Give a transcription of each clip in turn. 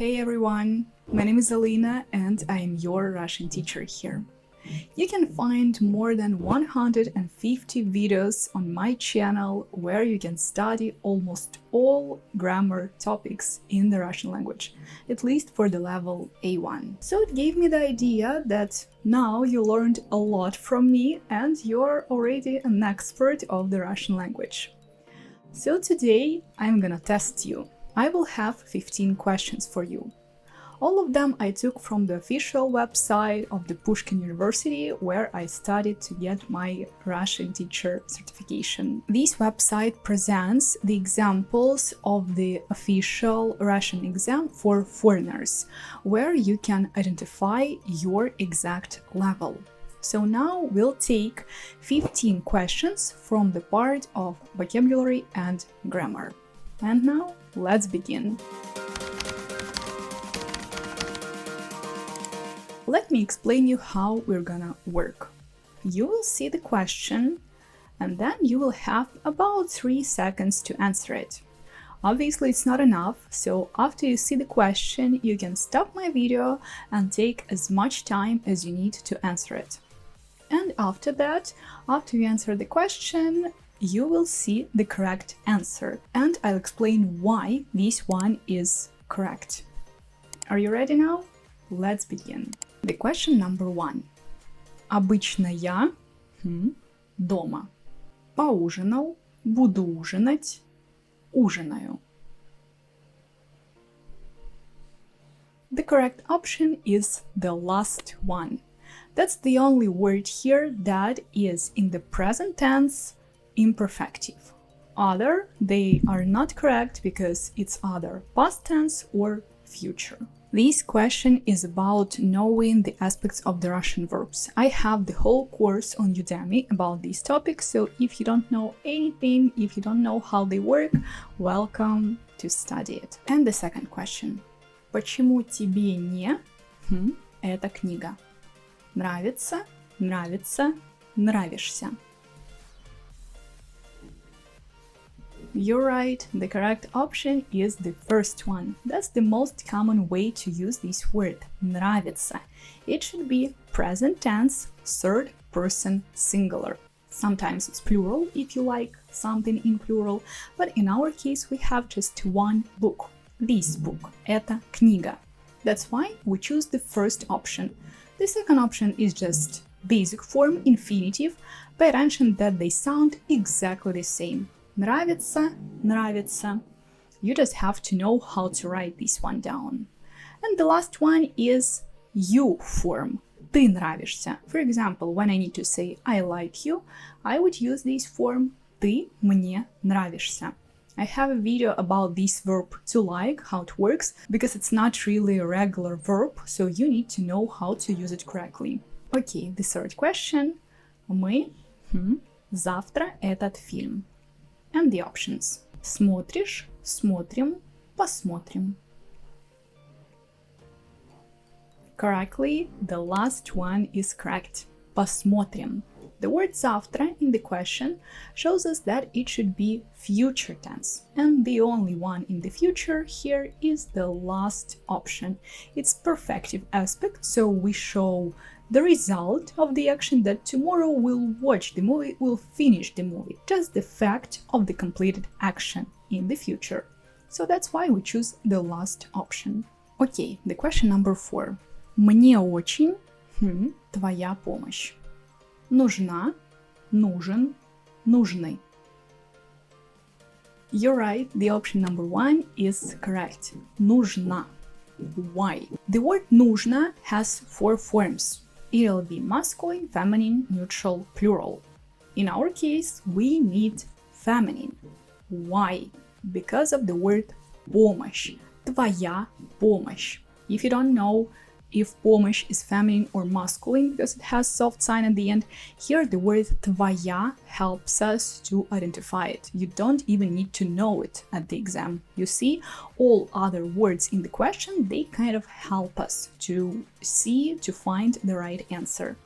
Hey everyone, my name is Alina and I am your Russian teacher here. You can find more than 150 videos on my channel where you can study almost all grammar topics in the Russian language, at least for the level A1. So it gave me the idea that now you learned a lot from me and you're already an expert of the Russian language. So today I'm gonna test you. I will have 15 questions for you. All of them I took from the official website of the Pushkin University, where I studied to get my Russian teacher certification. This website presents the examples of the official Russian exam for foreigners, where you can identify your exact level. So now we'll take 15 questions from the part of vocabulary and grammar. And now, let's begin. Let me explain you how we're gonna work. You will see the question, and then you will have about 3 seconds to answer it. Obviously, it's not enough, so after you see the question, you can stop my video and take as much time as you need to answer it. And after that, after you answer the question, you will see the correct answer, and I'll explain why this one is correct. Are you ready now? Let's begin. The question number 1. Обычно я дома. Поужинал, буду ужинать, ужинаю. The correct option is the last one. That's the only word here that is in the present tense imperfective. Other, they are not correct because it's either past tense or future. This question is about knowing the aspects of the Russian verbs. I have the whole course on Udemy about these topics, so if you don't know anything, if you don't know how they work, welcome to study it. And the second question. Почему тебе не эта книга? Нравится, нравится, нравишься. You're right, the correct option is the first one. That's the most common way to use this word, нравится. It should be present tense, third person singular. Sometimes it's plural if you like something in plural, but in our case we have just one book. This book. Это книга. That's why we choose the first option. The second option is just basic form, infinitive. Pay attention that they sound exactly the same. Нравится, нравится. You just have to know how to write this one down. And the last one is you form. Ты нравишься. For example, when I need to say I like you, I would use this form ты мне нравишься. I have a video about this verb to like, how it works, because it's not really a regular verb, so you need to know how to use it correctly. Okay, the third question. Мы завтра этот фильм. And the options. Смотришь, смотрим, посмотрим. Correctly, the last one is correct. Посмотрим. The word завтра in the question shows us that it should be future tense, and the only one in the future here is the last option. It's perfective aspect, so we show the result of the action that tomorrow we'll watch the movie, we'll finish the movie, just the fact of the completed action in the future. So that's why we choose the last option. Okay, the question number 4. Мне очень твоя помощь. Нужна, нужен, нужны. You're right, the option number 1 is correct. Нужна. Why? The word нужно has 4 forms. It'll be masculine, feminine, neutral, plural. In our case, we need feminine. Why? Because of the word помощь. Твоя помощь. If you don't know if помощь is feminine or masculine because it has soft sign at the end, here the word твоя helps us to identify it. You don't even need to know it at the exam. You see, all other words in the question, they kind of help us to see, to find the right answer.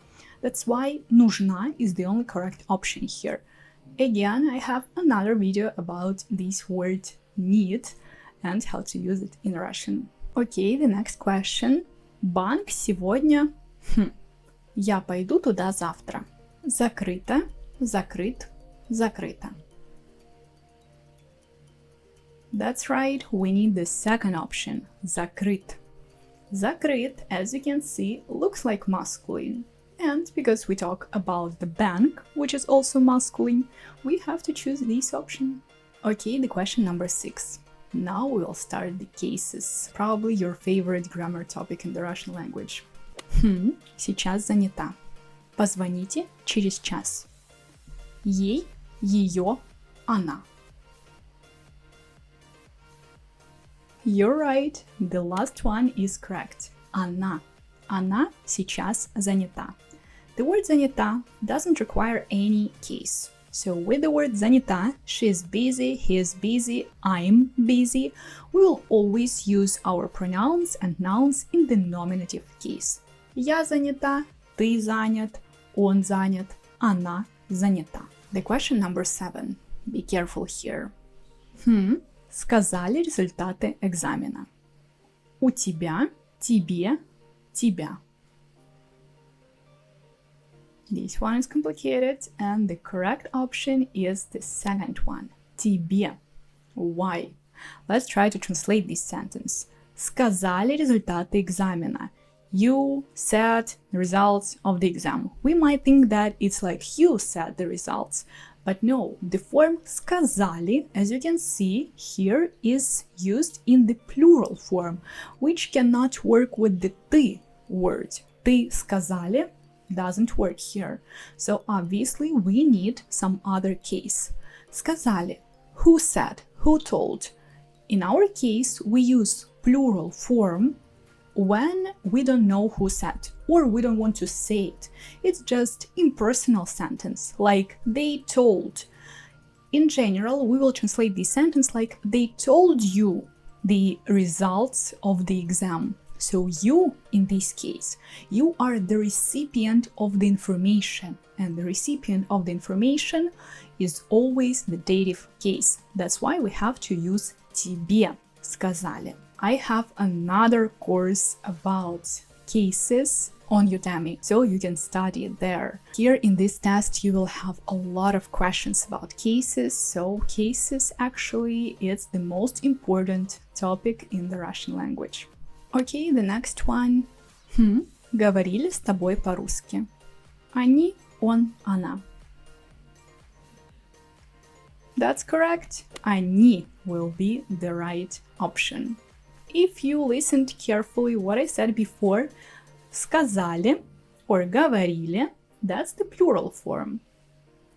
That's why нужна is the only correct option here. Again, I have another video about this word need and how to use it in Russian. Okay, the next question. Банк сегодня... Я пойду туда завтра. Закрыто, закрыт, закрыто. That's right, we need the second option, закрыт. Закрыт, as you can see, looks like masculine. And because we talk about the bank, which is also masculine, we have to choose this option. Okay, the question number 6. Now we will start the cases. Probably your favorite grammar topic in the Russian language. Сейчас занята. Позвоните через час. Ей, ее, она. You're right, the last one is correct. Она. Она сейчас занята. The word занята doesn't require any case. So with the word занята, she is busy, he is busy, I'm busy, we will always use our pronouns and nouns in the nominative case. Я занята, ты занят, он занят, она занята. The question number 7. Be careful here. Сказали результаты экзамена. У тебя, тебе, тебя. This one is complicated, and the correct option is the second one. Тебе. Why? Let's try to translate this sentence. Сказали результаты экзамена. You said the results of the exam. We might think that it's like you said the results. But no, the form сказали, as you can see here, is used in the plural form, which cannot work with the ты word. Ты сказали doesn't work here. So obviously we need some other case. Сказали. Who said? Who told? In our case, we use plural form when we don't know who said or we don't want to say it. It's just impersonal sentence, like they told. In general, we will translate this sentence like they told you the results of the exam. So you, in this case, you are the recipient of the information, and the recipient of the information is always the dative case. That's why we have to use тебе сказали. I have another course about cases on Udemy, so you can study it there. Here in this test you will have a lot of questions about cases, so cases actually is the most important topic in the Russian language. Okay, the next one. Говорили с тобой по-русски. Они, он, она. That's correct. Они will be the right option. If you listened carefully what I said before, сказали or говорили, that's the plural form.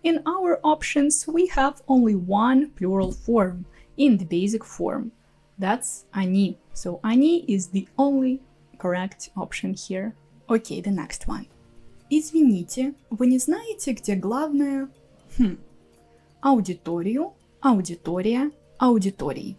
In our options, we have only one plural form in the basic form. That's они. So они is the only correct option here. Okay, the next one. Извините, вы не знаете, где главное? Аудиторию, аудитория, аудиторий.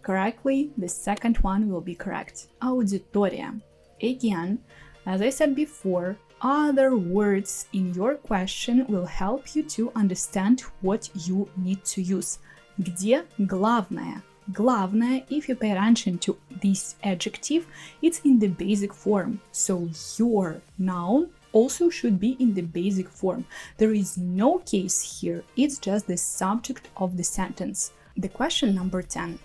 Correctly, the second one will be correct. Auditoria. Again, as I said before, other words in your question will help you to understand what you need to use. Где главное? Главное, if you pay attention to this adjective, it's in the basic form. So your noun also should be in the basic form. There is no case here, it's just the subject of the sentence. The question number 10.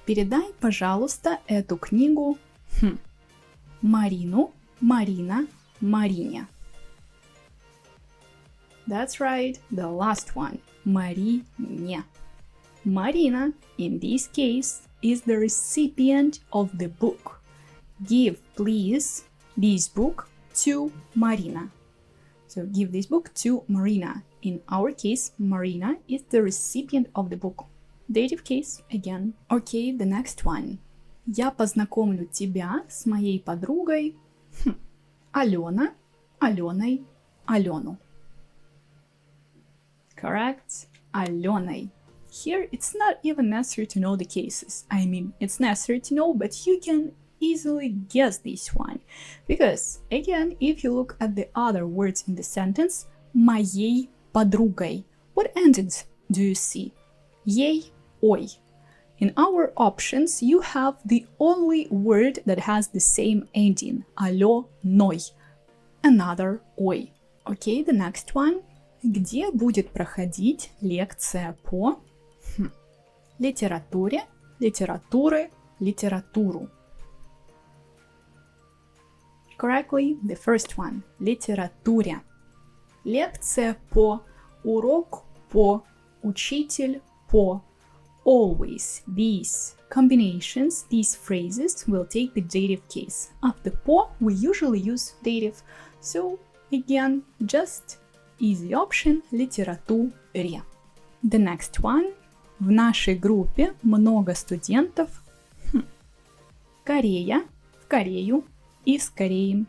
Передай, пожалуйста, эту книгу Марину, Марина, Марине. That's right, the last one. Марине. Marina, in this case, is the recipient of the book. Give, please, this book to Marina. So give this book to Marina. In our case, Marina is the recipient of the book. Dative case again. Okay, the next one. Я познакомлю тебя с моей подругой Алена, Аленой, Алену. Correct. Аленой. Here, it's not even necessary to know the cases. I mean, it's necessary to know, but you can easily guess this one. Because, again, if you look at the other words in the sentence, моей подругой, what endings do you see? Ей, ой. In our options, you have the only word that has the same ending. Алло, ной. Another ой. Okay, the next one. Где будет проходить лекция по литературе, литературы, литературу? Correctly, the first one. Литературе. Лекция по, урок по, учитель по. Always these combinations, these phrases will take the dative case. After по, we usually use dative. So, again, just easy option литературе. The next one. В нашей группе много студентов. Корея, в Корею, из Кореи.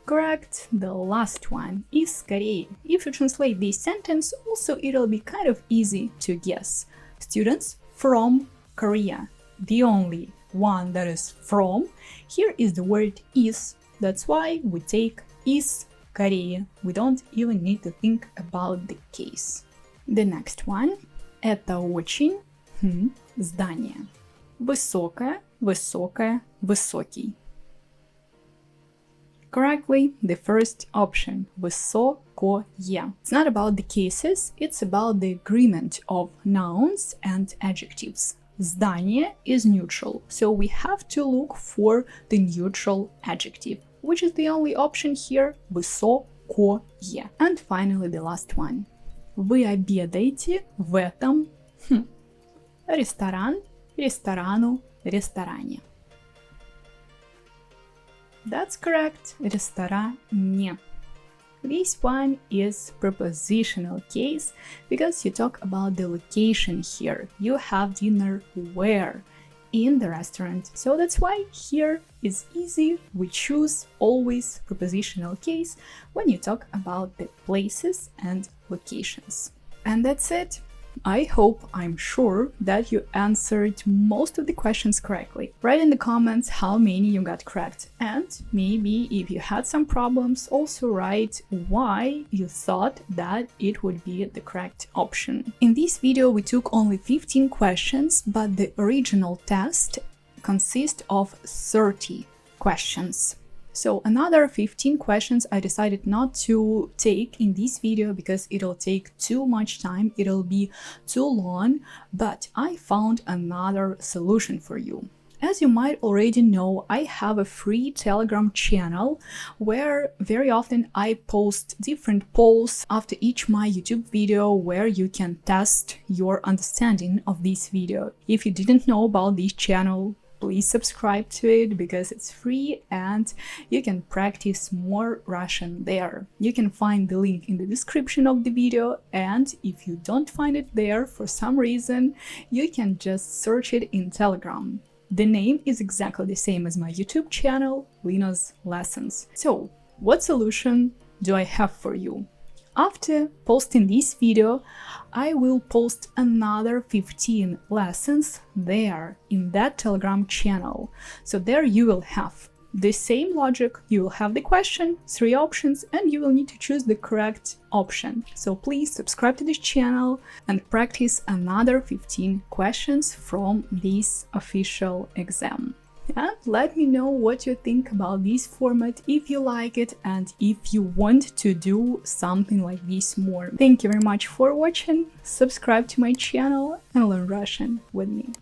Correct, the last one, из Кореи. If you translate this sentence, also it'll be kind of easy to guess. Students from Korea. The only one that is from here is the word is. That's why we take из Кореи. We don't even need to think about the case. The next one. Это очень здание. Высокое, высокое, высокий. Correctly, the first option, высокое. It's not about the cases, it's about the agreement of nouns and adjectives. Здание is neutral, so we have to look for the neutral adjective, which is the only option here, высокое. And finally, the last one. Вы обедаете в этом ресторан, ресторану, ресторане. That's correct, ресторане. This one is prepositional case because you talk about the location here. You have dinner where? In the restaurant. So that's why here is easy. We choose always prepositional case when you talk about the places and locations. And that's it. I hope, I'm sure, that you answered most of the questions correctly. Write in the comments how many you got correct. And maybe if you had some problems, also write why you thought that it would be the correct option. In this video, we took only 15 questions, but the original test consists of 30 questions. So another 15 questions I decided not to take in this video because it'll take too much time, it'll be too long, but I found another solution for you. As you might already know, I have a free Telegram channel where very often I post different polls after each my YouTube video where you can test your understanding of this video. If you didn't know about this channel, please subscribe to it because it's free and you can practice more Russian there. You can find the link in the description of the video, and if you don't find it there for some reason, you can just search it in Telegram. The name is exactly the same as my YouTube channel, Lina's Lessons. So, what solution do I have for you? After posting this video, I will post another 15 lessons there in that Telegram channel. So there you will have the same logic, you will have the question, 3 options, and you will need to choose the correct option. So please subscribe to this channel and practice another 15 questions from this official exam. And let me know what you think about this format, if you like it and if you want to do something like this more. Thank you very much for watching, subscribe to my channel and learn Russian with me.